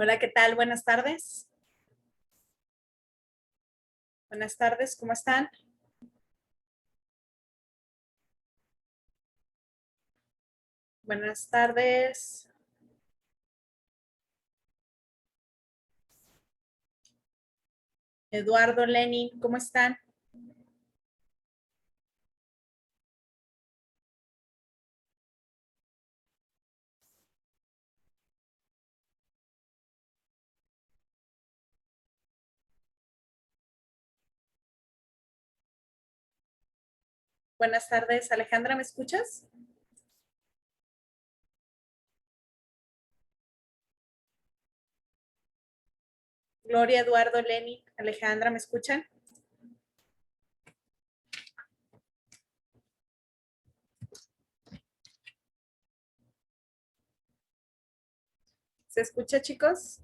Hola, ¿qué tal? Buenas tardes. Buenas tardes, ¿cómo están? Buenas tardes. Eduardo, Lenin, ¿cómo están? Buenas tardes, Alejandra, ¿me escuchas? Gloria, Eduardo, Lenin, Alejandra, ¿me escuchan? ¿Se escucha, chicos?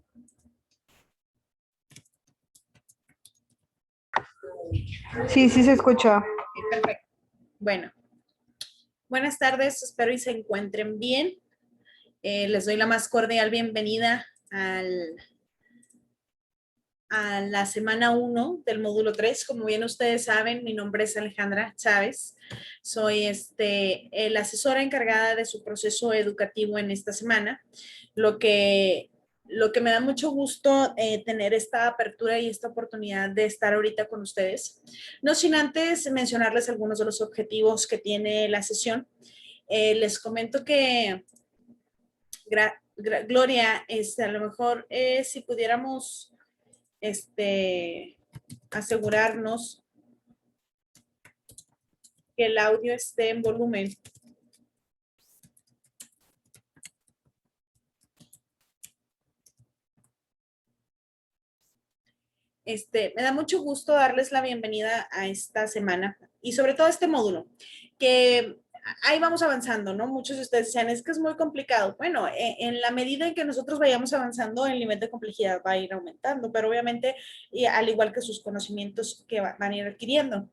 Sí, sí se escucha. Ok, perfecto. Bueno, buenas tardes, espero y se encuentren bien. Les doy la más cordial bienvenida a la semana 1 del módulo 3. Como bien ustedes saben, mi nombre es Alejandra Chávez. Soy la asesora encargada de su proceso educativo en esta semana. Lo que, lo que me da mucho gusto tener esta apertura y esta oportunidad de estar ahorita con ustedes. No sin antes mencionarles algunos de los objetivos que tiene la sesión. Les comento que Gloria, a lo mejor si pudiéramos asegurarnos que el audio esté en volumen. Me da mucho gusto darles la bienvenida a esta semana y sobre todo a este módulo, que ahí vamos avanzando, ¿no? Muchos de ustedes decían, es que es muy complicado. Bueno, en la medida en que nosotros vayamos avanzando, el nivel de complejidad va a ir aumentando, pero obviamente, y al igual que sus conocimientos que van a ir adquiriendo.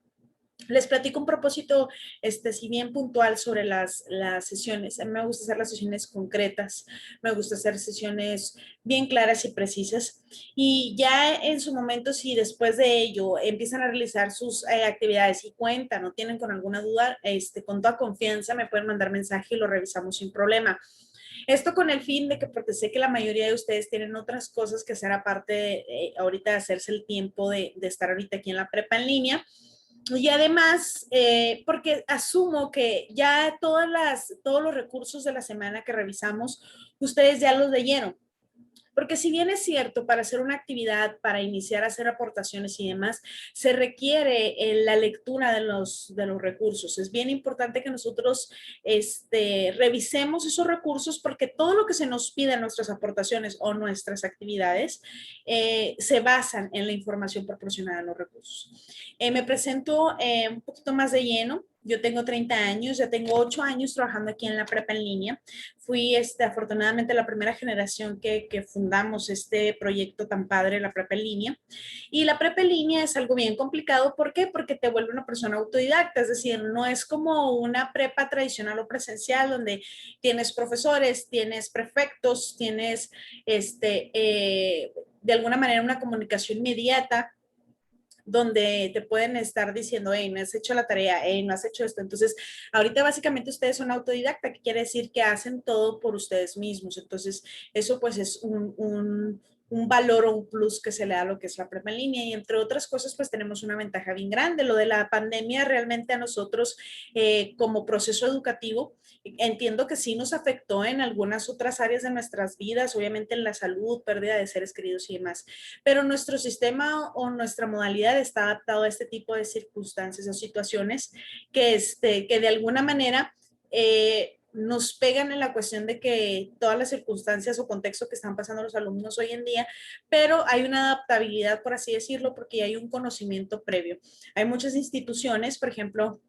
Les platico un propósito, si bien puntual sobre las sesiones. A mí me gusta hacer las sesiones concretas, me gusta hacer sesiones bien claras y precisas. Y ya en su momento, si después de ello empiezan a realizar sus actividades y cuentan o tienen con alguna duda, con toda confianza me pueden mandar mensaje y lo revisamos sin problema. Esto con el fin de que, porque sé que la mayoría de ustedes tienen otras cosas que hacer aparte de ahorita de hacerse el tiempo de estar ahorita aquí en la prepa en línea. Y además, porque asumo que ya todos los recursos de la semana que revisamos, ustedes ya los leyeron. Porque si bien es cierto, para hacer una actividad, para iniciar a hacer aportaciones y demás, se requiere la lectura de los recursos. Es bien importante que nosotros revisemos esos recursos porque todo lo que se nos pide en nuestras aportaciones o nuestras actividades se basan en la información proporcionada en los recursos. Me presento un poquito más de lleno. Yo tengo 30 años, ya tengo 8 años trabajando aquí en la prepa en línea. Fui afortunadamente la primera generación que fundamos este proyecto tan padre, la prepa en línea. Y la prepa en línea es algo bien complicado. ¿Por qué? Porque te vuelve una persona autodidacta, es decir, no es como una prepa tradicional o presencial donde tienes profesores, tienes prefectos, tienes de alguna manera una comunicación inmediata donde te pueden estar diciendo, hey, no has hecho la tarea, hey, no has hecho esto. Entonces, ahorita básicamente ustedes son autodidacta, que quiere decir que hacen todo por ustedes mismos. Entonces, eso pues es un valor o un plus que se le da a lo que es la prepa en línea. Y entre otras cosas, pues tenemos una ventaja bien grande. Lo de la pandemia realmente a nosotros como proceso educativo, entiendo que sí nos afectó en algunas otras áreas de nuestras vidas, obviamente en la salud, pérdida de seres queridos y demás, pero nuestro sistema o nuestra modalidad está adaptado a este tipo de circunstancias o situaciones que de alguna manera nos pegan en la cuestión de que todas las circunstancias o contexto que están pasando los alumnos hoy en día, pero hay una adaptabilidad, por así decirlo, porque hay un conocimiento previo. Hay muchas instituciones, por ejemplo,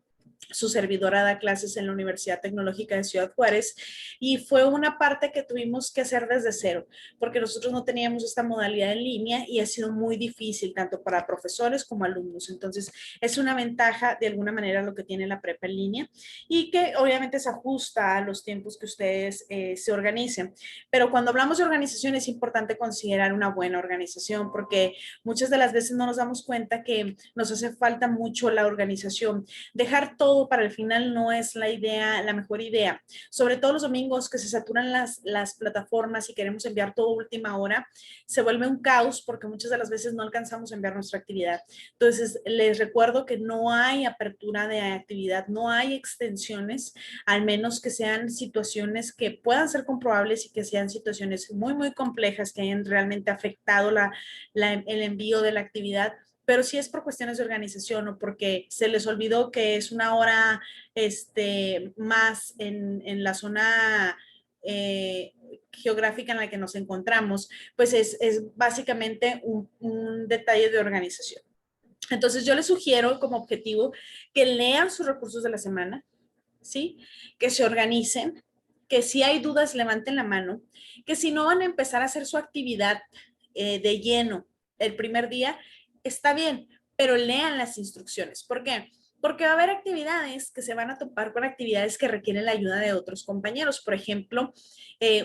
Su servidora da clases en la Universidad Tecnológica de Ciudad Juárez y fue una parte que tuvimos que hacer desde cero, porque nosotros no teníamos esta modalidad en línea y ha sido muy difícil tanto para profesores como alumnos. Entonces, es una ventaja de alguna manera lo que tiene la prepa en línea y que obviamente se ajusta a los tiempos que ustedes se organicen. Pero cuando hablamos de organización es importante considerar una buena organización porque muchas de las veces no nos damos cuenta que nos hace falta mucho la organización. Dejar todo para el final no es la idea, la mejor idea. Sobre todo los domingos que se saturan las plataformas y queremos enviar todo a última hora, se vuelve un caos porque muchas de las veces no alcanzamos a enviar nuestra actividad. Entonces, les recuerdo que no hay apertura de actividad, no hay extensiones, al menos que sean situaciones que puedan ser comprobables y que sean situaciones muy, muy complejas que hayan realmente afectado el envío de la actividad, pero si es por cuestiones de organización o porque se les olvidó que es una hora más en la zona geográfica en la que nos encontramos, pues es básicamente un detalle de organización. Entonces yo les sugiero como objetivo que lean sus recursos de la semana, ¿sí? Que se organicen, que si hay dudas levanten la mano, que si no van a empezar a hacer su actividad de lleno el primer día, está bien, pero lean las instrucciones. ¿Por qué? Porque va a haber actividades que se van a topar con actividades que requieren la ayuda de otros compañeros. Por ejemplo,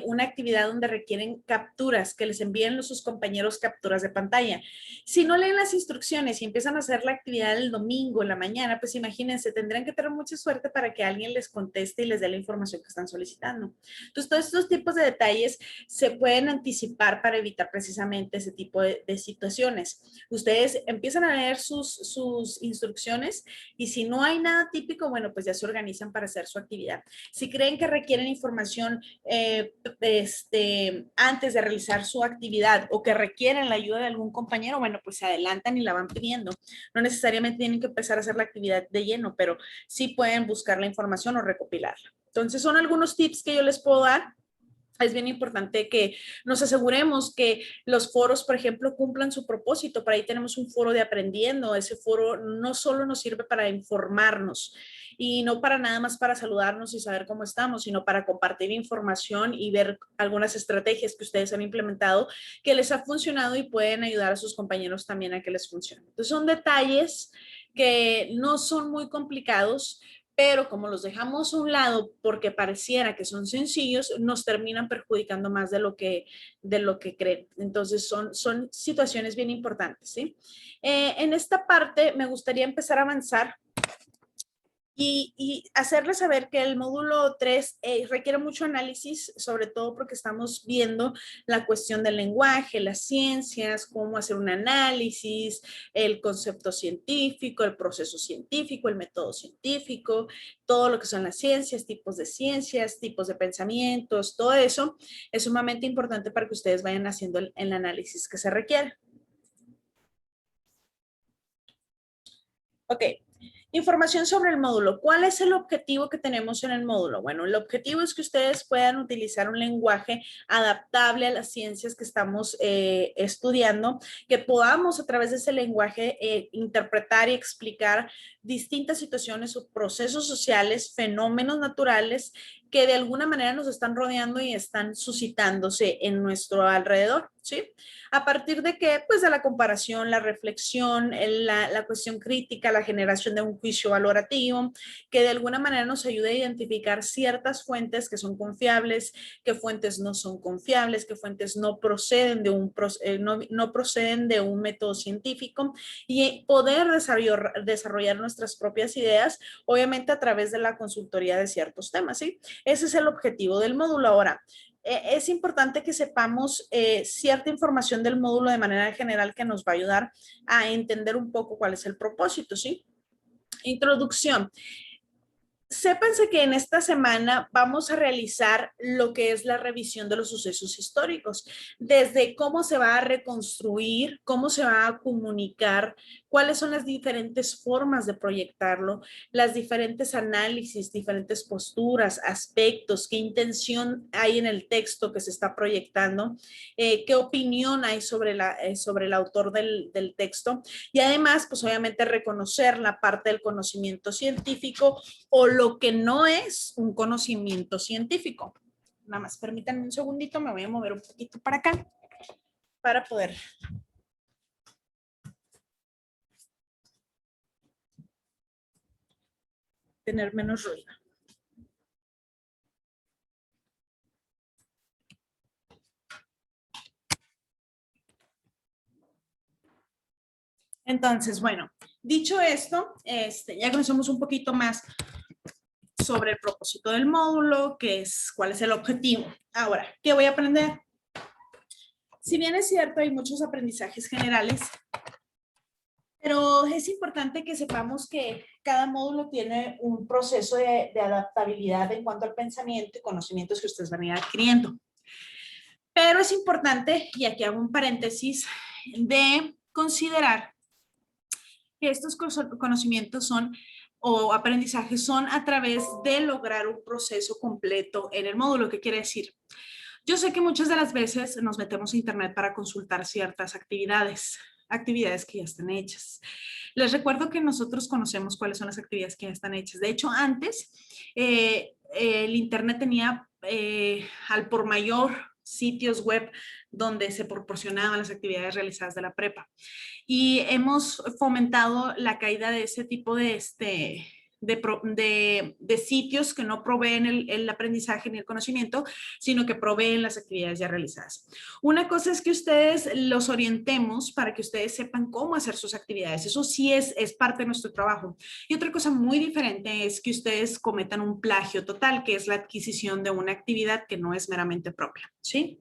una actividad donde requieren capturas, que les envíen sus compañeros capturas de pantalla. Si no leen las instrucciones y empiezan a hacer la actividad el domingo en la mañana, pues imagínense, tendrán que tener mucha suerte para que alguien les conteste y les dé la información que están solicitando. Entonces, todos estos tipos de detalles se pueden anticipar para evitar precisamente ese tipo de situaciones. Ustedes empiezan a leer sus instrucciones y si no hay nada típico, bueno, pues ya se organizan para hacer su actividad. Si creen que requieren información antes de realizar su actividad o que requieren la ayuda de algún compañero, bueno, pues se adelantan y la van pidiendo. No necesariamente tienen que empezar a hacer la actividad de lleno, pero sí pueden buscar la información o recopilarla. Entonces, son algunos tips que yo les puedo dar. Es bien importante que nos aseguremos que los foros, por ejemplo, cumplan su propósito. Por ahí tenemos un foro de aprendiendo. Ese foro no solo nos sirve para informarnos y no para nada más para saludarnos y saber cómo estamos, sino para compartir información y ver algunas estrategias que ustedes han implementado que les ha funcionado y pueden ayudar a sus compañeros también a que les funcione. Entonces son detalles que no son muy complicados, pero como los dejamos a un lado porque pareciera que son sencillos, nos terminan perjudicando más de lo que creen. Entonces son situaciones bien importantes, ¿sí? En esta parte me gustaría empezar a avanzar y hacerles saber que el módulo 3 requiere mucho análisis, sobre todo porque estamos viendo la cuestión del lenguaje, las ciencias, cómo hacer un análisis, el concepto científico, el proceso científico, el método científico, todo lo que son las ciencias, tipos de pensamientos, todo eso es sumamente importante para que ustedes vayan haciendo el análisis que se requiere. Ok. Información sobre el módulo. ¿Cuál es el objetivo que tenemos en el módulo? Bueno, el objetivo es que ustedes puedan utilizar un lenguaje adaptable a las ciencias que estamos estudiando, que podamos a través de ese lenguaje interpretar y explicar distintas situaciones o procesos sociales, fenómenos naturales que de alguna manera nos están rodeando y están suscitándose en nuestro alrededor, ¿sí? ¿A partir de qué? Pues de la comparación, la reflexión, la cuestión crítica, la generación de un juicio valorativo, que de alguna manera nos ayude a identificar ciertas fuentes que son confiables, qué fuentes no son confiables, qué fuentes no proceden no proceden de un método científico y poder desarrollar nuestras propias ideas, obviamente a través de la consultoría de ciertos temas, ¿sí? Ese es el objetivo del módulo. Ahora, es importante que sepamos cierta información del módulo de manera general que nos va a ayudar a entender un poco cuál es el propósito, ¿sí? Introducción. Sépanse que en esta semana vamos a realizar lo que es la revisión de los sucesos históricos, desde cómo se va a reconstruir, cómo se va a comunicar cuáles son las diferentes formas de proyectarlo, las diferentes análisis, diferentes posturas, aspectos, qué intención hay en el texto que se está proyectando, qué opinión hay sobre el autor del texto y además, pues obviamente reconocer la parte del conocimiento científico o lo que no es un conocimiento científico. Nada más permítanme un segundito, me voy a mover un poquito para acá para poder tener menos ruido. Entonces, bueno, dicho esto, ya conocemos un poquito más sobre el propósito del módulo, que es cuál es el objetivo. Ahora, ¿qué voy a aprender? Si bien es cierto, hay muchos aprendizajes generales, pero es importante que sepamos que cada módulo tiene un proceso de adaptabilidad en cuanto al pensamiento y conocimientos que ustedes van a ir adquiriendo. Pero es importante, y aquí hago un paréntesis, de considerar que estos conocimientos son o aprendizajes son a través de lograr un proceso completo en el módulo. ¿Qué quiere decir? Yo sé que muchas de las veces nos metemos a internet para consultar ciertas actividades que ya están hechas. Les recuerdo que nosotros conocemos cuáles son las actividades que ya están hechas. De hecho, antes el internet tenía al por mayor sitios web donde se proporcionaban las actividades realizadas de la prepa. Y hemos fomentado la caída de ese tipo de sitios que no proveen el aprendizaje ni el conocimiento, sino que proveen las actividades ya realizadas. Una cosa es que ustedes los orientemos para que ustedes sepan cómo hacer sus actividades. Eso sí es parte de nuestro trabajo. Y otra cosa muy diferente es que ustedes cometan un plagio total, que es la adquisición de una actividad que no es meramente propia, ¿sí?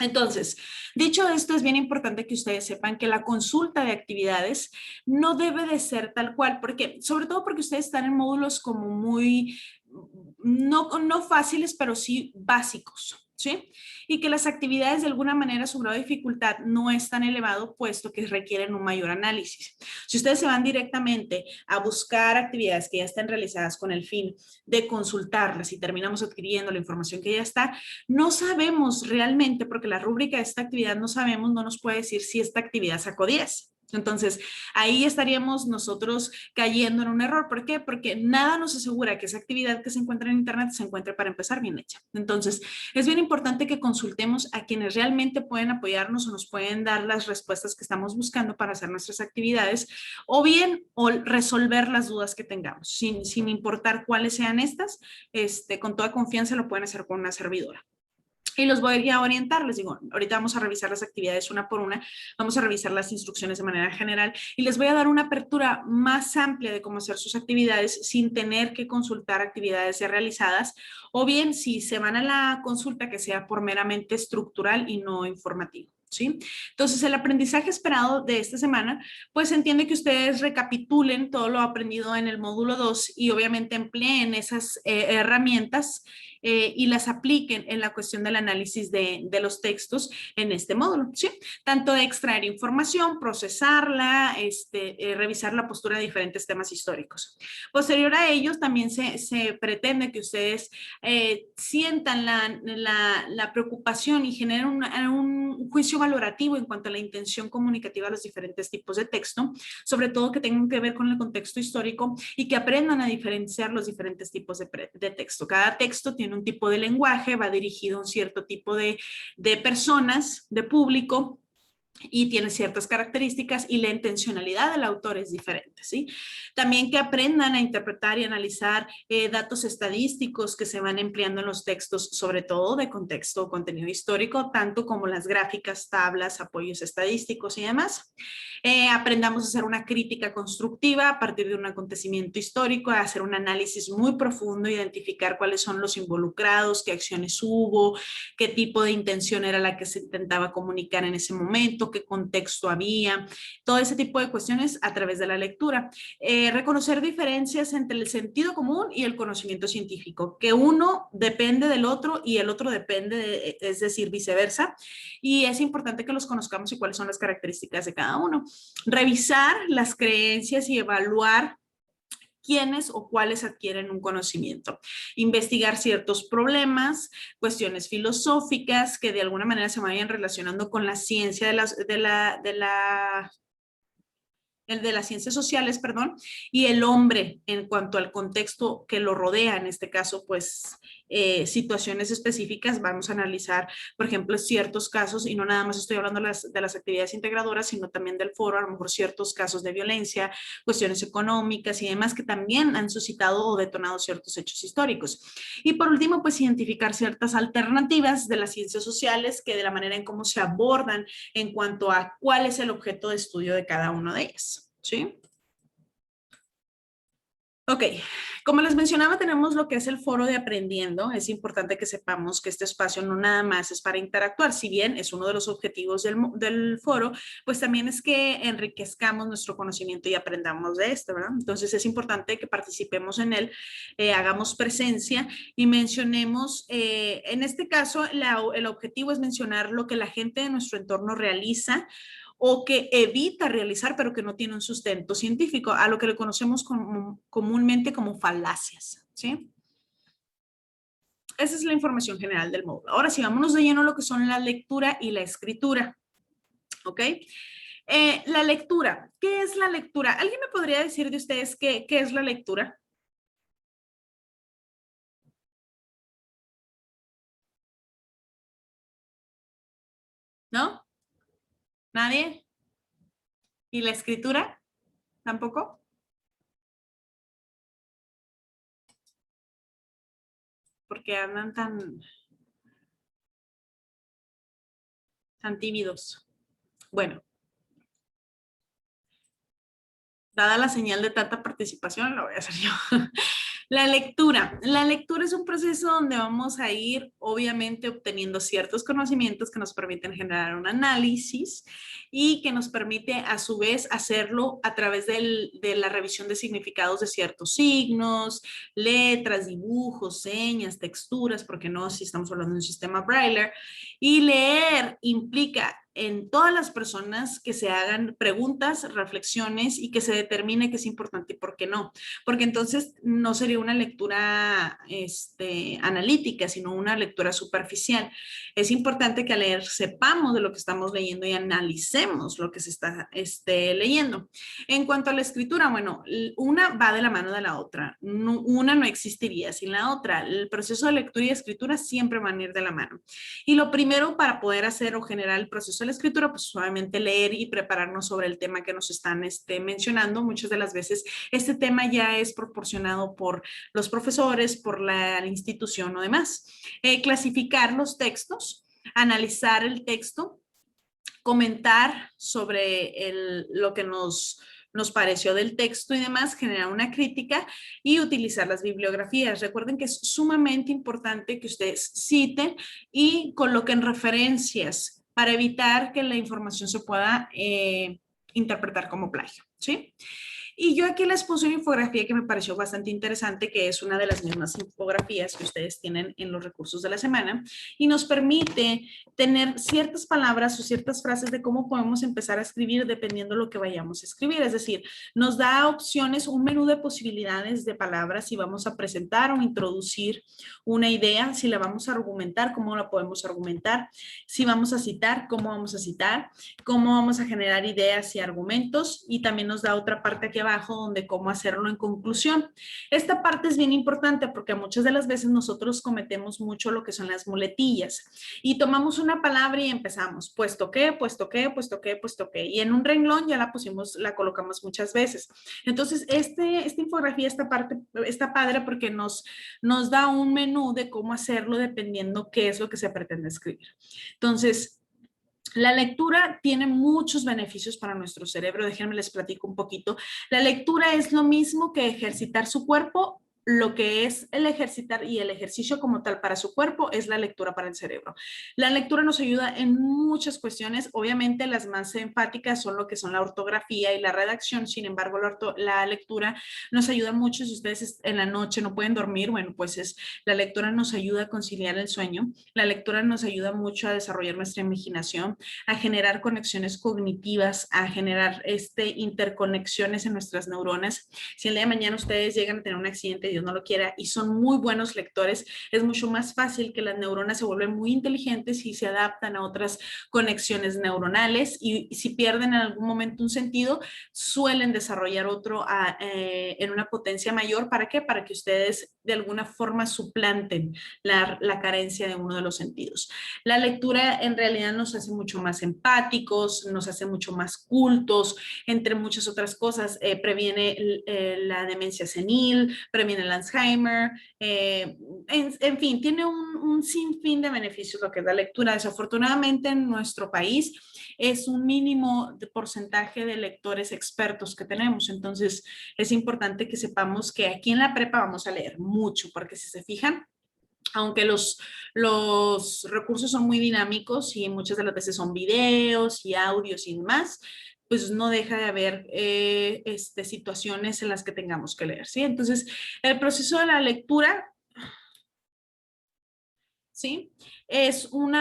Entonces, dicho esto, es bien importante que ustedes sepan que la consulta de actividades no debe de ser tal cual, porque, sobre todo porque ustedes están en módulos como muy, no fáciles, pero sí básicos, ¿sí? Y que las actividades de alguna manera su grado de dificultad no es tan elevado, puesto que requieren un mayor análisis. Si ustedes se van directamente a buscar actividades que ya estén realizadas con el fin de consultarlas y terminamos adquiriendo la información que ya está, no sabemos realmente, porque la rúbrica de esta actividad no sabemos, no nos puede decir si esta actividad sacó 10. Entonces, ahí estaríamos nosotros cayendo en un error. ¿Por qué? Porque nada nos asegura que esa actividad que se encuentra en internet se encuentre para empezar bien hecha. Entonces, es bien importante que consultemos a quienes realmente pueden apoyarnos o nos pueden dar las respuestas que estamos buscando para hacer nuestras actividades o bien o resolver las dudas que tengamos, sin importar cuáles sean estas, con toda confianza lo pueden hacer con una servidora. Y los voy a orientar, les digo, ahorita vamos a revisar las actividades una por una, vamos a revisar las instrucciones de manera general y les voy a dar una apertura más amplia de cómo hacer sus actividades sin tener que consultar actividades ya realizadas, o bien si se van a la consulta que sea por meramente estructural y no informativo. ¿Sí? Entonces, el aprendizaje esperado de esta semana, pues entiende que ustedes recapitulen todo lo aprendido en el módulo 2 y obviamente empleen esas herramientas y las apliquen en la cuestión del análisis de los textos en este módulo, ¿sí? Tanto de extraer información, procesarla, revisar la postura de diferentes temas históricos. Posterior a ellos, también se pretende que ustedes sientan la preocupación y generen un juicio valorativo en cuanto a la intención comunicativa de los diferentes tipos de texto, sobre todo que tengan que ver con el contexto histórico y que aprendan a diferenciar los diferentes tipos de texto. Cada texto tiene un tipo de lenguaje, va dirigido a un cierto tipo de personas, de público, y tiene ciertas características y la intencionalidad del autor es diferente, ¿sí? También que aprendan a interpretar y analizar datos estadísticos que se van empleando en los textos, sobre todo de contexto o contenido histórico, tanto como las gráficas, tablas, apoyos estadísticos y demás. Aprendamos a hacer una crítica constructiva a partir de un acontecimiento histórico, a hacer un análisis muy profundo, identificar cuáles son los involucrados, qué acciones hubo, qué tipo de intención era la que se intentaba comunicar en ese momento, contexto, qué contexto había, todo ese tipo de cuestiones a través de la lectura. Reconocer diferencias entre el sentido común y el conocimiento científico, que uno depende del otro y el otro depende, es decir, viceversa, y es importante que los conozcamos y cuáles son las características de cada uno. Revisar las creencias y evaluar quiénes o cuáles adquieren un conocimiento. Investigar ciertos problemas, cuestiones filosóficas que de alguna manera se vayan relacionando con la ciencia el de las ciencias sociales, perdón, y el hombre en cuanto al contexto que lo rodea, en este caso, pues, situaciones específicas, vamos a analizar, por ejemplo, ciertos casos, y no nada más estoy hablando de las actividades integradoras, sino también del foro, a lo mejor ciertos casos de violencia, cuestiones económicas y demás que también han suscitado o detonado ciertos hechos históricos. Y por último, pues identificar ciertas alternativas de las ciencias sociales que de la manera en cómo se abordan en cuanto a cuál es el objeto de estudio de cada una de ellas, ¿sí? Ok, como les mencionaba, tenemos lo que es el foro de aprendiendo. Es importante que sepamos que este espacio no nada más es para interactuar, si bien es uno de los objetivos del foro, pues también es que enriquezcamos nuestro conocimiento y aprendamos de esto, ¿verdad? Entonces es importante que participemos en él, hagamos presencia y mencionemos, en este caso, el objetivo es mencionar lo que la gente de nuestro entorno realiza o que evita realizar, pero que no tiene un sustento científico, a lo que le conocemos comúnmente como falacias, ¿sí? Esa es la información general del módulo. Ahora sí, vámonos de lleno a lo que son la lectura y la escritura, ¿ok? La lectura, ¿qué es la lectura? ¿Alguien me podría decir de ustedes qué es la lectura? ¿No? ¿Nadie? ¿Y la escritura? ¿Tampoco? Porque andan tan tímidos. Bueno, dada la señal de tanta participación, lo voy a hacer yo. La lectura. La lectura es un proceso donde vamos a ir, obviamente, obteniendo ciertos conocimientos que nos permiten generar un análisis y que nos permite, a su vez, hacerlo a través de la revisión de significados de ciertos signos, letras, dibujos, señas, texturas, porque no, si estamos hablando de un sistema Braille. Y leer implica en todas las personas que se hagan preguntas, reflexiones y que se determine qué es importante y por qué no. Porque entonces no sería una lectura analítica, sino una lectura superficial. Es importante que al leer sepamos de lo que estamos leyendo y analicemos lo que se está leyendo. En cuanto a la escritura, bueno, una va de la mano de la otra. No, una no existiría sin la otra. El proceso de lectura y escritura siempre van a ir de la mano. Y lo primero para poder hacer o generar el proceso de la escritura, pues obviamente leer y prepararnos sobre el tema que nos están mencionando. Muchas de las veces este tema ya es proporcionado por los profesores, por la institución o demás. Clasificar los textos, analizar el texto, comentar sobre lo que nos pareció del texto y demás, generar una crítica y utilizar las bibliografías. Recuerden que es sumamente importante que ustedes citen y coloquen referencias para evitar que la información se pueda interpretar como plagio, ¿sí? Y yo aquí les puse una infografía que me pareció bastante interesante, que es una de las mismas infografías que ustedes tienen en los recursos de la semana y nos permite tener ciertas palabras o ciertas frases de cómo podemos empezar a escribir dependiendo de lo que vayamos a escribir. Es decir, nos da opciones, un menú de posibilidades de palabras si vamos a presentar o introducir una idea, si la vamos a argumentar, cómo la podemos argumentar, si vamos a citar, cómo vamos a citar, cómo vamos a generar ideas y argumentos, y también nos da otra parte aquí abajo donde cómo hacerlo en conclusión. Esta parte es bien importante porque muchas de las veces nosotros cometemos mucho lo que son las muletillas y tomamos una palabra y empezamos, puesto que, puesto que, puesto que, puesto que, y en un renglón ya la pusimos, la colocamos muchas veces. Entonces, esta infografía, esta parte está padre porque nos da un menú de cómo hacerlo dependiendo qué es lo que se pretende escribir. Entonces, la lectura tiene muchos beneficios para nuestro cerebro. Déjenme les platico un poquito. La lectura es lo mismo que ejercitar su cuerpo, lo que es el ejercitar y el ejercicio como tal para su cuerpo es la lectura para el cerebro. La lectura nos ayuda en muchas cuestiones, obviamente las más enfáticas son lo que son la ortografía y la redacción, sin embargo la lectura nos ayuda mucho. Si ustedes en la noche no pueden dormir, bueno, pues la lectura nos ayuda a conciliar el sueño, la lectura nos ayuda mucho a desarrollar nuestra imaginación, a generar conexiones cognitivas, a generar interconexiones en nuestras neuronas. Si el día de mañana ustedes llegan a tener un accidente, Dios no lo quiera, y son muy buenos lectores, es mucho más fácil que las neuronas se vuelven muy inteligentes y se adaptan a otras conexiones neuronales, y si pierden en algún momento un sentido, suelen desarrollar otro en una potencia mayor. ¿Para qué? Para que ustedes de alguna forma suplanten la carencia de uno de los sentidos. La lectura en realidad nos hace mucho más empáticos, nos hace mucho más cultos, entre muchas otras cosas. Previene la demencia senil, previene el Alzheimer, en fin, tiene un sinfín de beneficios lo que es la lectura. Desafortunadamente en nuestro país es un mínimo de porcentaje de lectores expertos que tenemos, entonces es importante que sepamos que aquí en la prepa vamos a leer mucho, porque si se fijan, aunque los recursos son muy dinámicos y muchas de las veces son videos y audios y demás, pues no deja de haber situaciones en las que tengamos que leer, ¿sí? Entonces, el proceso de la lectura, ¿sí? Es un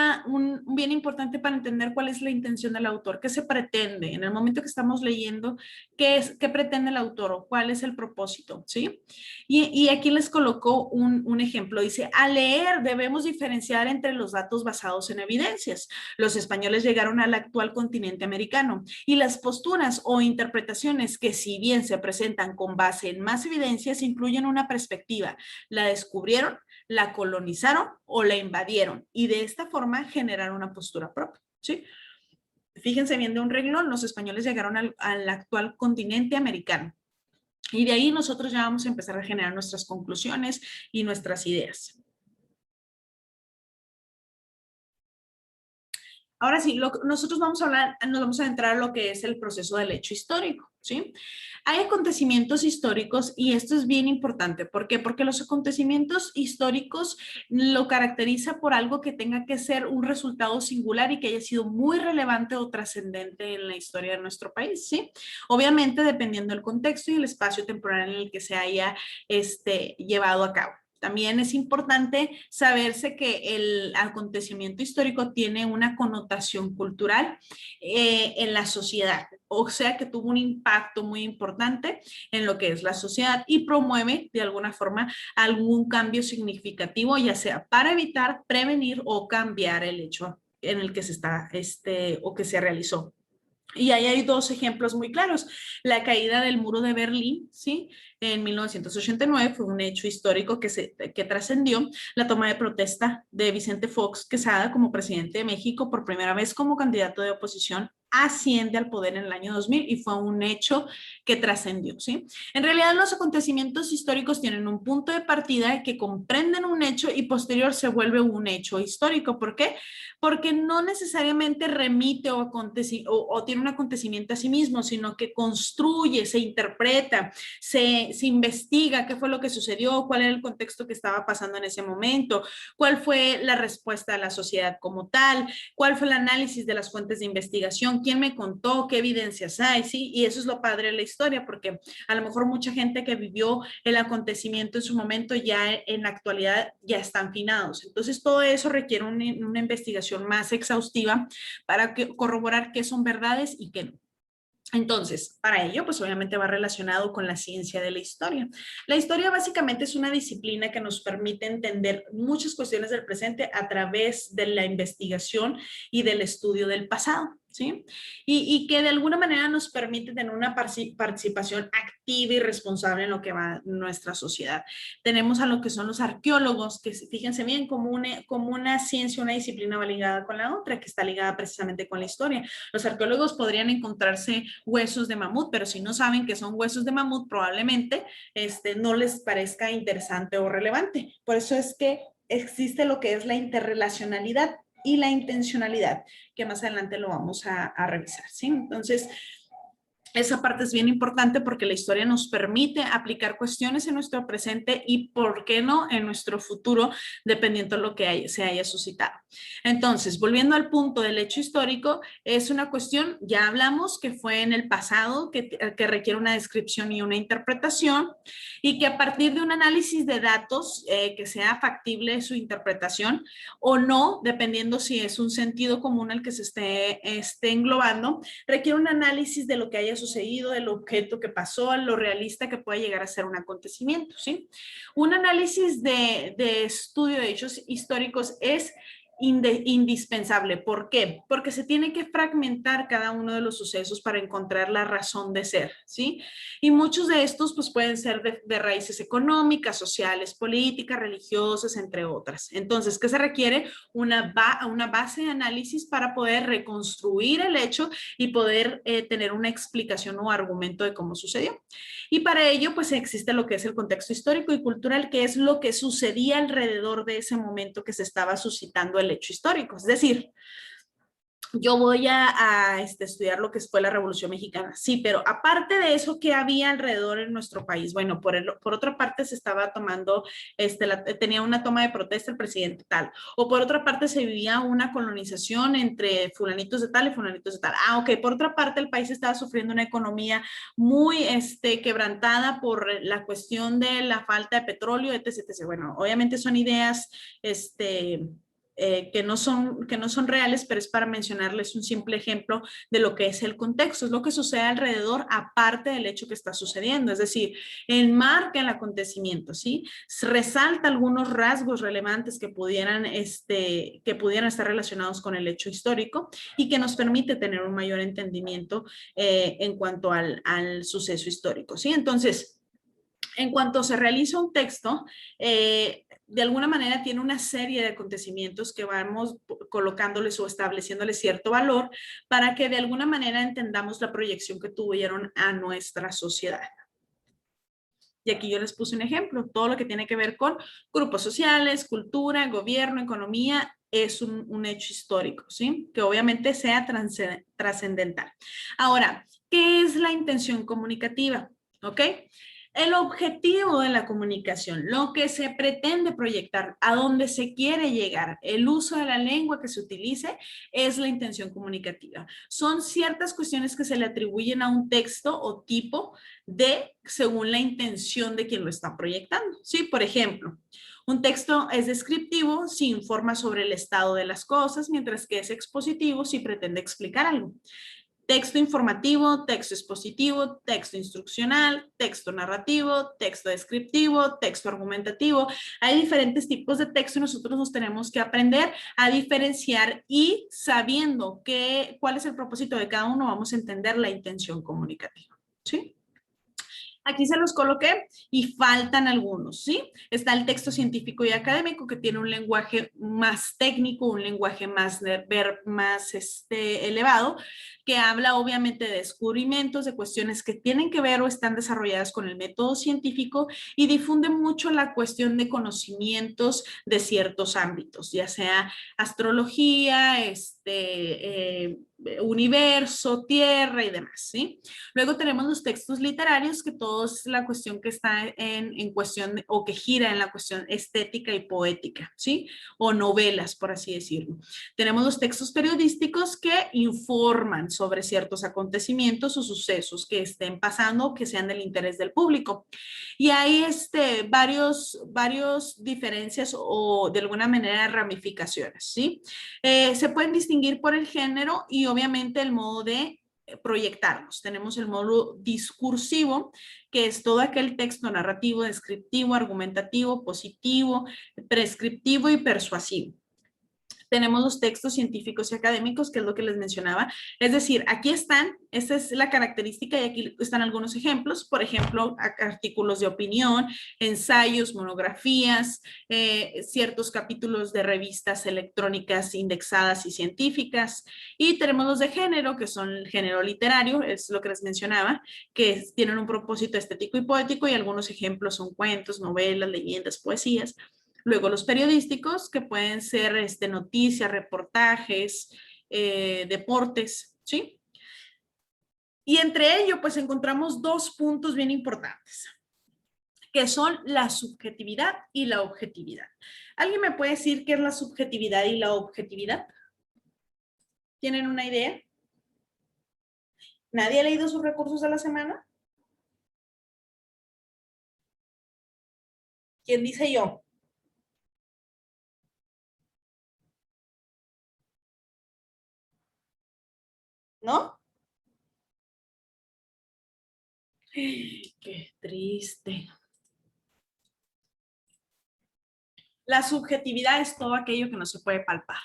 bien importante para entender cuál es la intención del autor, qué se pretende en el momento que estamos leyendo, qué pretende el autor o cuál es el propósito, ¿sí? Y aquí les colocó un ejemplo. Dice, al leer debemos diferenciar entre los datos basados en evidencias. Los españoles llegaron al actual continente americano y las posturas o interpretaciones que, si bien se presentan con base en más evidencias, incluyen una perspectiva. La descubrieron, la colonizaron o la invadieron, y de esta forma generaron una postura propia, ¿sí? Fíjense bien de un renglón, los españoles llegaron al actual continente americano, y de ahí nosotros ya vamos a empezar a generar nuestras conclusiones y nuestras ideas. Ahora sí, nosotros vamos a hablar, nos vamos a entrar a lo que es el proceso del hecho histórico, ¿sí? Hay acontecimientos históricos y esto es bien importante. ¿Por qué? Porque los acontecimientos históricos lo caracteriza por algo que tenga que ser un resultado singular y que haya sido muy relevante o trascendente en la historia de nuestro país, ¿sí? Obviamente dependiendo del contexto y el espacio temporal en el que se haya llevado a cabo. También es importante saberse que el acontecimiento histórico tiene una connotación cultural en la sociedad, o sea que tuvo un impacto muy importante en lo que es la sociedad y promueve de alguna forma algún cambio significativo, ya sea para evitar, prevenir o cambiar el hecho en el que se está o que se realizó. Y ahí hay dos ejemplos muy claros. La caída del muro de Berlín, ¿sí? En 1989 fue un hecho histórico que trascendió. La toma de protesta de Vicente Fox Quesada como presidente de México por primera vez como candidato de oposición asciende al poder en el año 2000 y fue un hecho que trascendió, ¿sí? En realidad los acontecimientos históricos tienen un punto de partida que comprenden un hecho y posterior se vuelve un hecho histórico. ¿Por qué? Porque no necesariamente remite o tiene un acontecimiento a sí mismo, sino que construye, se interpreta, se investiga qué fue lo que sucedió, cuál era el contexto que estaba pasando en ese momento, cuál fue la respuesta de la sociedad como tal, cuál fue el análisis de las fuentes de investigación, quién me contó, qué evidencias hay, ¿sí? Y eso es lo padre de la historia, porque a lo mejor mucha gente que vivió el acontecimiento en su momento ya en la actualidad ya están finados. Entonces todo eso requiere una investigación más exhaustiva para corroborar qué son verdades y qué no. Entonces, para ello, pues obviamente va relacionado con la ciencia de la historia. La historia básicamente es una disciplina que nos permite entender muchas cuestiones del presente a través de la investigación y del estudio del pasado, ¿sí? Y que de alguna manera nos permite tener una participación activa y responsable en lo que va nuestra sociedad. Tenemos a lo que son los arqueólogos, que fíjense bien, como una ciencia, una disciplina va ligada con la otra, que está ligada precisamente con la historia. Los arqueólogos podrían encontrarse huesos de mamut, pero si no saben que son huesos de mamut, probablemente no les parezca interesante o relevante. Por eso es que existe lo que es la interrelacionalidad y la intencionalidad, que más adelante lo vamos a revisar, ¿sí? Entonces, Esa parte es bien importante porque la historia nos permite aplicar cuestiones en nuestro presente y, ¿por qué no?, en nuestro futuro, dependiendo de lo que se haya suscitado. Entonces, volviendo al punto del hecho histórico, es una cuestión, ya hablamos, que fue en el pasado, que requiere una descripción y una interpretación, y que a partir de un análisis de datos que sea factible su interpretación o no, dependiendo si es un sentido común al que se esté englobando, requiere un análisis de lo que haya sucedido, del objeto que pasó, lo realista que puede llegar a ser un acontecimiento, ¿sí? Un análisis de estudio de hechos históricos es indispensable. ¿Por qué? Porque se tiene que fragmentar cada uno de los sucesos para encontrar la razón de ser, ¿sí? Y muchos de estos pues pueden ser de raíces económicas, sociales, políticas, religiosas, entre otras. Entonces, ¿qué se requiere? Una base de análisis para poder reconstruir el hecho y poder tener una explicación o argumento de cómo sucedió. Y para ello, pues existe lo que es el contexto histórico y cultural, que es lo que sucedía alrededor de ese momento que se estaba suscitando el hecho histórico. Es decir, yo voy a estudiar lo que fue la Revolución Mexicana, sí, pero aparte de eso, ¿qué había alrededor en nuestro país? Bueno, por otra parte se estaba tomando, tenía una toma de protesta el presidente tal, o por otra parte se vivía una colonización entre fulanitos de tal y fulanitos de tal. Ah, ok, por otra parte el país estaba sufriendo una economía muy quebrantada por la cuestión de la falta de petróleo, etc, etc. Bueno, obviamente son ideas, que no son reales, pero es para mencionarles un simple ejemplo de lo que es el contexto, es lo que sucede alrededor aparte del hecho que está sucediendo, es decir, enmarca el acontecimiento, ¿sí? Resalta algunos rasgos relevantes que pudieran estar relacionados con el hecho histórico y que nos permite tener un mayor entendimiento en cuanto al suceso histórico, ¿sí? Entonces, en cuanto se realiza un texto, de alguna manera tiene una serie de acontecimientos que vamos colocándoles o estableciéndoles cierto valor para que de alguna manera entendamos la proyección que tuvieron a nuestra sociedad. Y aquí yo les puse un ejemplo, todo lo que tiene que ver con grupos sociales, cultura, gobierno, economía, es un hecho histórico, ¿sí? Que obviamente sea trascendental. Ahora, ¿qué es la intención comunicativa? ¿Ok? El objetivo de la comunicación, lo que se pretende proyectar, a dónde se quiere llegar, el uso de la lengua que se utilice, es la intención comunicativa. Son ciertas cuestiones que se le atribuyen a un texto o tipo según la intención de quien lo está proyectando. Sí, por ejemplo, un texto es descriptivo si informa sobre el estado de las cosas, mientras que es expositivo si pretende explicar algo. Texto informativo, texto expositivo, texto instruccional, texto narrativo, texto descriptivo, texto argumentativo. Hay diferentes tipos de texto y nosotros nos tenemos que aprender a diferenciar y sabiendo cuál es el propósito de cada uno, vamos a entender la intención comunicativa. ¿Sí? Aquí se los coloqué y faltan algunos, ¿sí? Está el texto científico y académico que tiene un lenguaje más técnico, un lenguaje más elevado, que habla obviamente de descubrimientos, de cuestiones que tienen que ver o están desarrolladas con el método científico y difunde mucho la cuestión de conocimientos de ciertos ámbitos, ya sea astrología, universo, tierra y demás, ¿sí? Luego tenemos los textos literarios, que todo es la cuestión que está en cuestión o que gira en la cuestión estética y poética, ¿sí? O novelas, por así decirlo. Tenemos los textos periodísticos que informan sobre ciertos acontecimientos o sucesos que estén pasando o que sean del interés del público. Y hay varios diferencias o de alguna manera ramificaciones, ¿sí? Se pueden distinguir por el género y obviamente el modo de proyectarnos. Tenemos el módulo discursivo, que es todo aquel texto narrativo, descriptivo, argumentativo, positivo, prescriptivo y persuasivo. Tenemos los textos científicos y académicos, que es lo que les mencionaba. Es decir, aquí están, esta es la característica y aquí están algunos ejemplos. Por ejemplo, artículos de opinión, ensayos, monografías, ciertos capítulos de revistas electrónicas indexadas y científicas. Y tenemos los de género, que son el género literario, es lo que les mencionaba, que tienen un propósito estético y poético y algunos ejemplos son cuentos, novelas, leyendas, poesías. Luego los periodísticos, que pueden ser noticias, reportajes, deportes, ¿sí? Y entre ello, pues encontramos dos puntos bien importantes, que son la subjetividad y la objetividad. ¿Alguien me puede decir qué es la subjetividad y la objetividad? ¿Tienen una idea? ¿Nadie ha leído sus recursos de la semana? ¿Quién dice yo? ¿No? Qué triste. La subjetividad es todo aquello que no se puede palpar,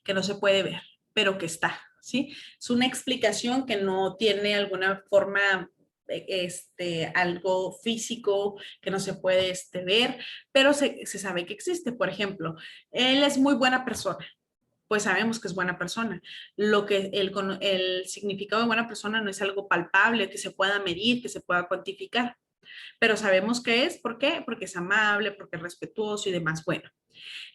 que no se puede ver, pero que está, ¿sí? Es una explicación que no tiene alguna forma, algo físico que no se puede ver, pero se sabe que existe. Por ejemplo, él es muy buena persona. Pues sabemos que es buena persona. Lo que el significado de buena persona no es algo palpable, que se pueda medir, que se pueda cuantificar, pero sabemos que es, ¿por qué? Porque es amable, porque es respetuoso y demás. Bueno,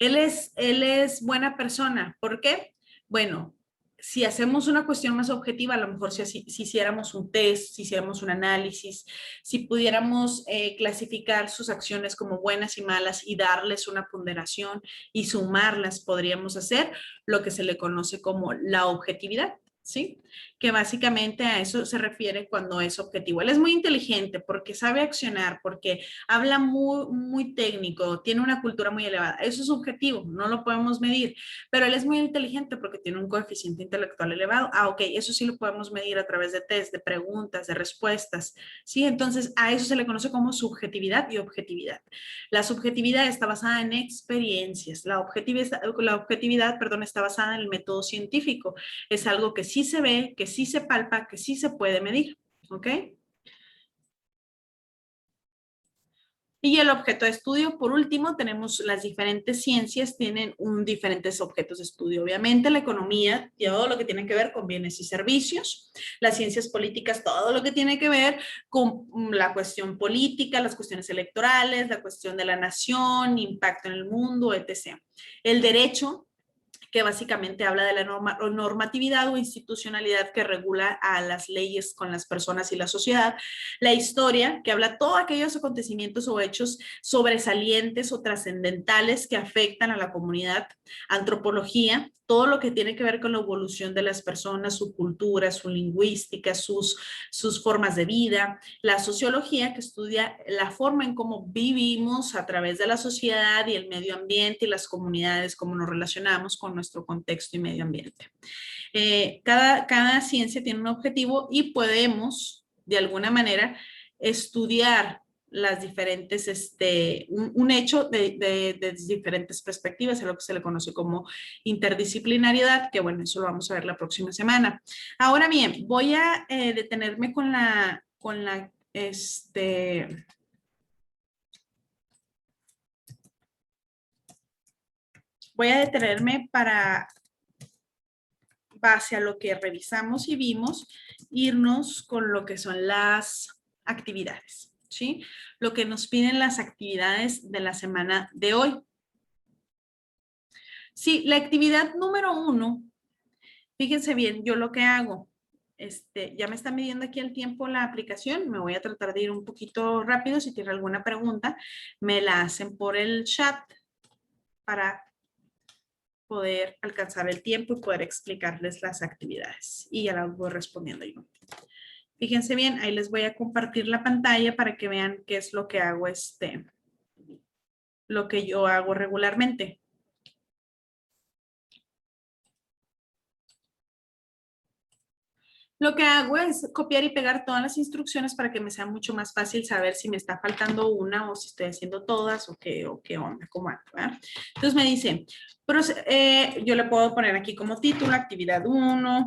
él es buena persona. ¿Por qué? Bueno, si hacemos una cuestión más objetiva, a lo mejor si hiciéramos un test, si hiciéramos un análisis, si pudiéramos clasificar sus acciones como buenas y malas y darles una ponderación y sumarlas, podríamos hacer lo que se le conoce como la objetividad. ¿Sí? Que básicamente a eso se refiere cuando es objetivo. Él es muy inteligente porque sabe accionar, porque habla muy técnico, tiene una cultura muy elevada. Eso es objetivo, no lo podemos medir, pero él es muy inteligente porque tiene un coeficiente intelectual elevado. Ah, ok, eso sí lo podemos medir a través de test, de preguntas, de respuestas. Sí, entonces a eso se le conoce como subjetividad y objetividad. La subjetividad está basada en experiencias, la objetividad, perdón, está basada en el método científico. Es algo que sí se ve, que sí se palpa, que sí se puede medir. ¿Ok? Y el objeto de estudio, por último, tenemos las diferentes ciencias, tienen diferentes objetos de estudio. Obviamente, la economía, todo lo que tiene que ver con bienes y servicios, las ciencias políticas, todo lo que tiene que ver con la cuestión política, las cuestiones electorales, la cuestión de la nación, impacto en el mundo, etc. El derecho, que básicamente habla de la normatividad o institucionalidad que regula a las leyes con las personas y la sociedad. La historia, que habla de todos aquellos acontecimientos o hechos sobresalientes o trascendentales que afectan a la comunidad. Antropología, todo lo que tiene que ver con la evolución de las personas, su cultura, su lingüística, sus formas de vida. La sociología, que estudia la forma en cómo vivimos a través de la sociedad y el medio ambiente y las comunidades, cómo nos relacionamos con nuestro contexto y medio ambiente. Cada ciencia tiene un objetivo y podemos, de alguna manera, estudiar las diferentes, un hecho de diferentes perspectivas, es lo que se le conoce como interdisciplinariedad, que bueno, eso lo vamos a ver la próxima semana. Ahora bien, voy a detenerme voy a detenerme para, base a lo que revisamos y vimos, irnos con lo que son las actividades, ¿sí? Lo que nos piden las actividades de la semana de hoy. Sí, la actividad número 1, fíjense bien, yo lo que hago, ya me está midiendo aquí el tiempo la aplicación, me voy a tratar de ir un poquito rápido, si tiene alguna pregunta, me la hacen por el chat para poder alcanzar el tiempo y poder explicarles las actividades. Y ya las voy respondiendo yo. Fíjense bien, ahí les voy a compartir la pantalla para que vean qué es lo que hago, lo que yo hago regularmente. Lo que hago es copiar y pegar todas las instrucciones para que me sea mucho más fácil saber si me está faltando una o si estoy haciendo todas o qué onda, cómo ando, ¿verdad? Entonces me dice, yo le puedo poner aquí como título, actividad 1.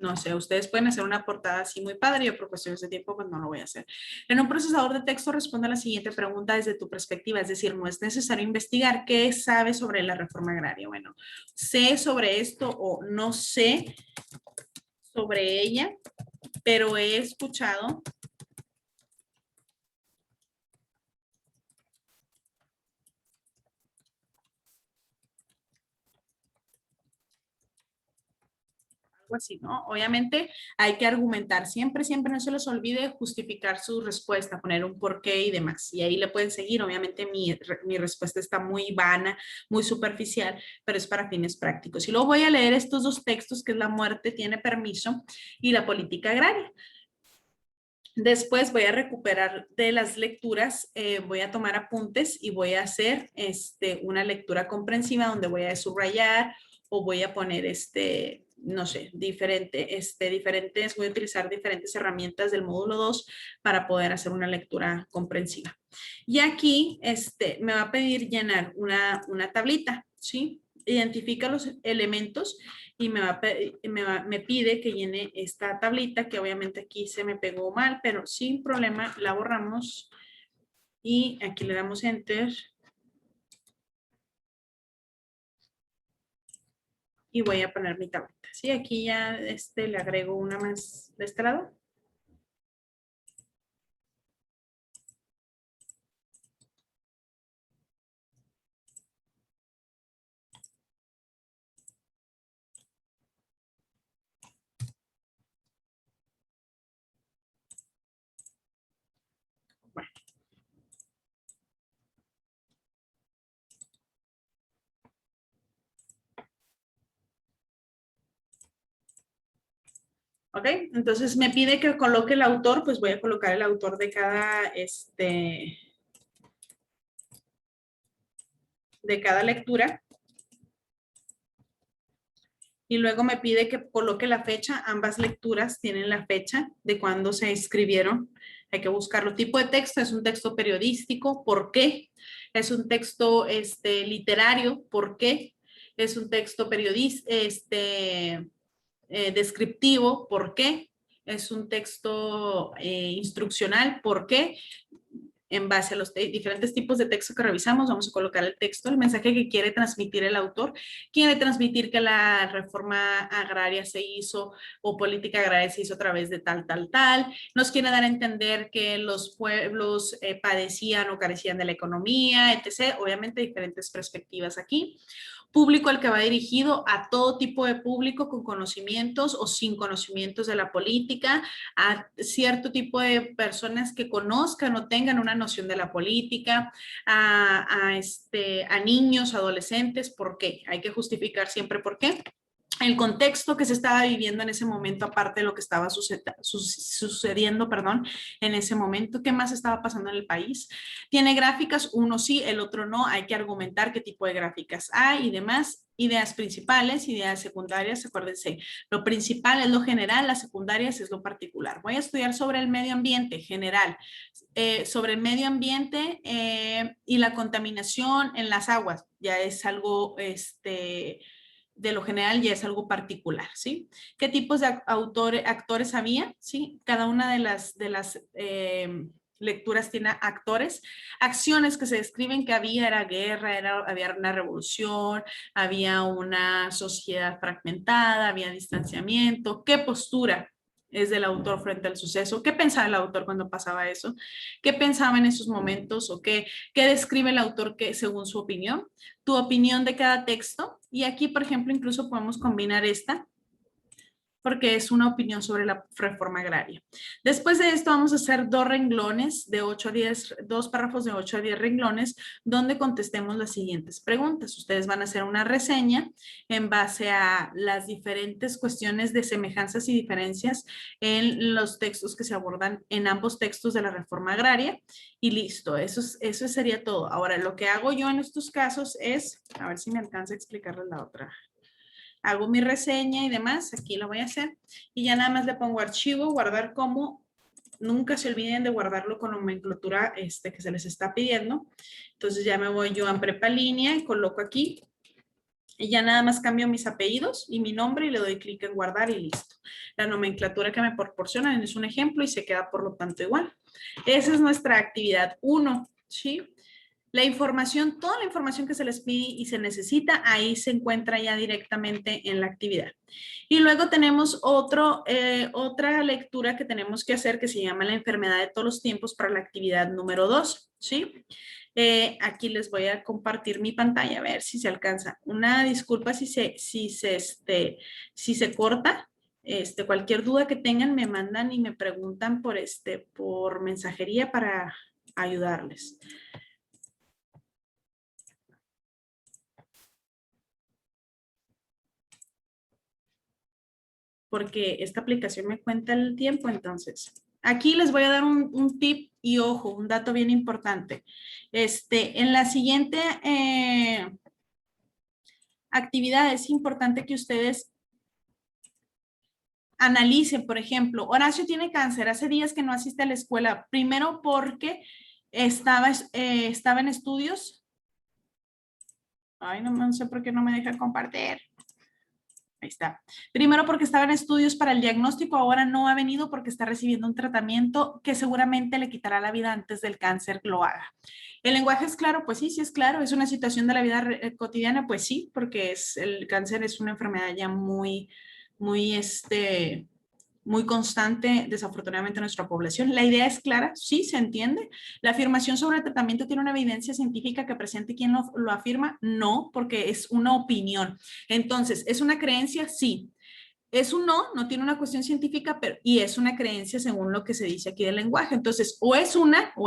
No sé, ustedes pueden hacer una portada así muy padre, yo por cuestiones de tiempo pues no lo voy a hacer. En un procesador de texto responde a la siguiente pregunta desde tu perspectiva, es decir, no es necesario investigar qué sabes sobre la reforma agraria. Bueno, sé sobre esto o no sé sobre ella, pero he escuchado algo así, ¿no? Obviamente hay que argumentar, siempre, siempre no se les olvide justificar su respuesta, poner un porqué y demás. Y ahí le pueden seguir, obviamente mi respuesta está muy vana, muy superficial, pero es para fines prácticos. Y luego voy a leer estos dos textos, que es La muerte tiene permiso y La política agraria. Después voy a recuperar de las lecturas, voy a tomar apuntes y voy a hacer una lectura comprensiva donde voy a subrayar o voy a poner no sé, diferentes, voy a utilizar diferentes herramientas del módulo 2 para poder hacer una lectura comprensiva. Y aquí me va a pedir llenar una tablita, ¿sí? Identifica los elementos y me pide que llene esta tablita, que obviamente aquí se me pegó mal, pero sin problema la borramos y aquí le damos enter y voy a poner mi tablita. Sí, aquí ya le agrego una más de este lado. Bueno. ¿Ok? Entonces me pide que coloque el autor, pues voy a colocar el autor de cada, de cada lectura. Y luego me pide que coloque la fecha. Ambas lecturas tienen la fecha de cuando se escribieron. Hay que buscarlo. Tipo de texto, es un texto periodístico. ¿Por qué? Es un texto literario. ¿Por qué? Es un texto periodístico, descriptivo. ¿Por qué? Es un texto instruccional. ¿Por qué? En base a los diferentes tipos de texto que revisamos, vamos a colocar el texto, el mensaje que quiere transmitir el autor. Quiere transmitir que la reforma agraria se hizo o política agraria se hizo a través de tal, tal, tal. Nos quiere dar a entender que los pueblos padecían o carecían de la economía, etc. Obviamente diferentes perspectivas aquí. Público al que va dirigido a todo tipo de público con conocimientos o sin conocimientos de la política, a cierto tipo de personas que conozcan o tengan una noción de la política, a niños, adolescentes. ¿Por qué? Hay que justificar siempre por qué. El contexto que se estaba viviendo en ese momento, aparte de lo que estaba sucediendo, perdón, en ese momento, qué más estaba pasando en el país. Tiene gráficas, uno sí, el otro no, hay que argumentar qué tipo de gráficas hay y demás. Ideas principales, ideas secundarias, acuérdense, lo principal es lo general, las secundarias es lo particular. Voy a estudiar sobre el medio ambiente general, sobre el medio ambiente y la contaminación en las aguas, ya es algo, de lo general ya es algo particular, ¿sí? ¿Qué tipos de actores había? ¿Sí? Cada una de las lecturas tiene actores. Acciones que se describen que había, era guerra, había una revolución, había una sociedad fragmentada, había distanciamiento. ¿Qué postura es del autor frente al suceso? ¿Qué pensaba el autor cuando pasaba eso? ¿Qué pensaba en esos momentos? ¿O qué describe el autor según su opinión? Tu opinión de cada texto. Y aquí, por ejemplo, incluso podemos combinar esta, porque es una opinión sobre la reforma agraria. Después de esto vamos a hacer dos renglones de 8 a 10, dos párrafos de 8 a 10 renglones, donde contestemos las siguientes preguntas. Ustedes van a hacer una reseña en base a las diferentes cuestiones de semejanzas y diferencias en los textos que se abordan en ambos textos de la reforma agraria. Y listo, eso sería todo. Ahora, lo que hago yo en estos casos es, a ver si me alcanza a explicarles la otra. Hago mi reseña y demás, aquí lo voy a hacer, y ya nada más le pongo archivo, guardar como, nunca se olviden de guardarlo con nomenclatura que se les está pidiendo. Entonces ya me voy yo a prepa línea y coloco aquí, y ya nada más cambio mis apellidos y mi nombre y le doy clic en guardar y listo. La nomenclatura que me proporcionan es un ejemplo y se queda por lo tanto igual. Esa es nuestra actividad 1, ¿sí? La información, toda la información que se les pide y se necesita, ahí se encuentra ya directamente en la actividad. Y luego tenemos otra lectura que tenemos que hacer que se llama La enfermedad de todos los tiempos para la actividad número 2, ¿sí? Aquí les voy a compartir mi pantalla, a ver si se alcanza. Una disculpa si se corta, Cualquier duda que tengan me mandan y me preguntan por mensajería para ayudarles. Porque esta aplicación me cuenta el tiempo, entonces. Aquí les voy a dar un tip y ojo, un dato bien importante. En la siguiente actividad es importante que ustedes analicen, por ejemplo, Horacio tiene cáncer, hace días que no asiste a la escuela, primero porque estaba en estudios. Ay, no sé por qué no me deja compartir. Ahí está. Primero porque estaba en estudios para el diagnóstico, ahora no ha venido porque está recibiendo un tratamiento que seguramente le quitará la vida antes del cáncer lo haga. ¿El lenguaje es claro? Pues sí, sí es claro. ¿Es una situación de la vida cotidiana? Pues sí, porque el cáncer es una enfermedad ya muy, muy, muy constante, desafortunadamente, en nuestra población. La idea es clara, sí, se entiende. La afirmación sobre el tratamiento tiene una evidencia científica que presente quién lo afirma, no, porque es una opinión. Entonces, ¿es una creencia? Sí. Es un no, no tiene una cuestión científica, pero y es una creencia según lo que se dice aquí del lenguaje. Entonces, o es una o